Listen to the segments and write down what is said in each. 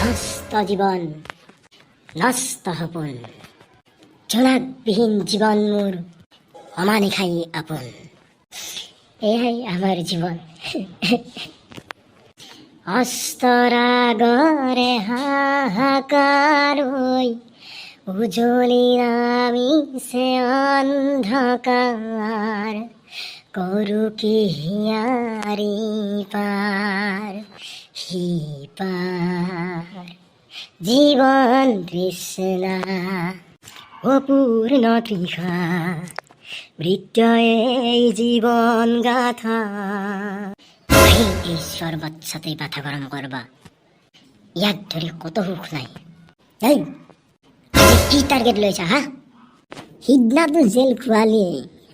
নষ্ট জীৱন নষ্ট সপোন জোনাকবিহীন জীৱন মোৰ সমানে খাই আপোন এয়াই আমাৰ জীৱন অস্তৰাগৰে হাহাকাৰ হৈ উজলি নামিছে অন্ধকাৰ কৰো কি হিয়াৰি পাৰ সিপাৰ জীৱন তৃষ্ণা অপূৰ্ণ তৃষা মৃত্যুয়ে জীৱন গাথা এই সর্বচ্ছতে মাথা গরম করবা ইয়াক ধরে কত সুখ নাই এই আজি কি টার্গেট লৈছা হা সিদিনা তো জেল খুৱালি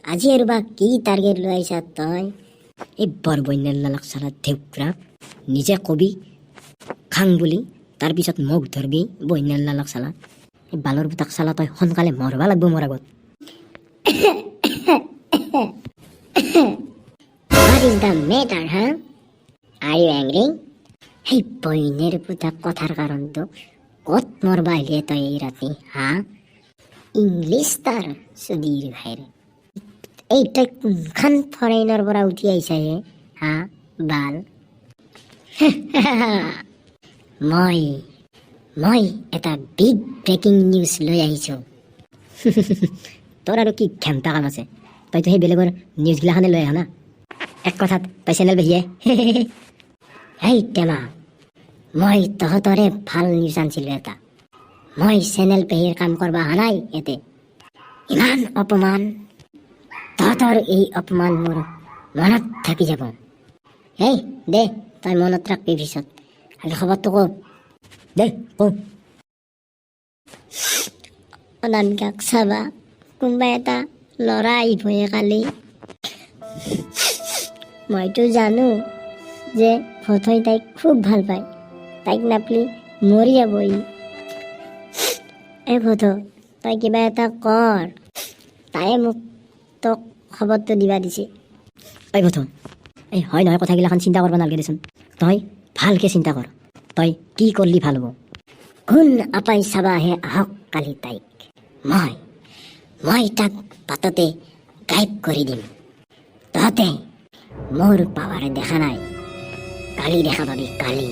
আজি আৰু বা কি টাৰ্গেট লৈছা তই এই বৰবন্যাৰ লালাক চালা ধেউকৰা নিজে কবি খাং বুলি তাৰপিছত মোক ধৰবি বন্যাৰ লালাক চালা এই বালৰ বুটাক চালা তই সোনকালে মৰবা লাগব মোৰ আগত What is the matter, huh? Are you angry? Hey, বইনের পুতা কথার কারণ তো কত মোর বাইলে তই এই রাতে হা ইংলিশ তার সুধীর ভাইরে এইটা কোনখান ফৰেইনৰ পৰা উঠি আহিছা হে হা বাল মই এটা বিগ ব্ৰেকিং নিউজ লৈ আহিছো তোৰ আৰু কি ক্ষমতা কাম আছে তইতো সেই বেলেগৰ নিউজগিলাখানে লৈ আহ না এক কথাত তই চেনেল বেহিয়ে এই টেমা মই তহঁতৰে ভাল নিউজ আনিছিলো এটা মই চেনেল পেহীৰ কাম কৰবা অহা নাই এতে ইমান অপমান তহঁতৰ এই অপমান মোৰ মনত থাকি যাব এই দে তই মনত ৰাখবি পিছত আগে খবৰটো কওঁ দে কওঁ অনামিকাক চাবা কোনোবা এটা ল'ৰা আহিবহে কালি মইতো জানো যে ভথই তাইক খুব ভাল পায় তাইক নাপলি মৰি যাব ই এই ভথ তই কিবা এটা কৰ তাই মোক তোক খবৰটো দিবা দিছে এই ভথ এই হয় নহয় কথাগিলাখান চিন্তা কৰিব নালাগে দেচোন তই ভালকে চিন্তা কৰ তই কি কৰিলি ভাল হ'ব কোন আপাই চাবাহে আহক কালি তাইক মই তাক পাততে গাইব কৰি দিম তহঁতে মোৰ পাৱাৰ দেখা নাই কালি দেখা পাবি কালি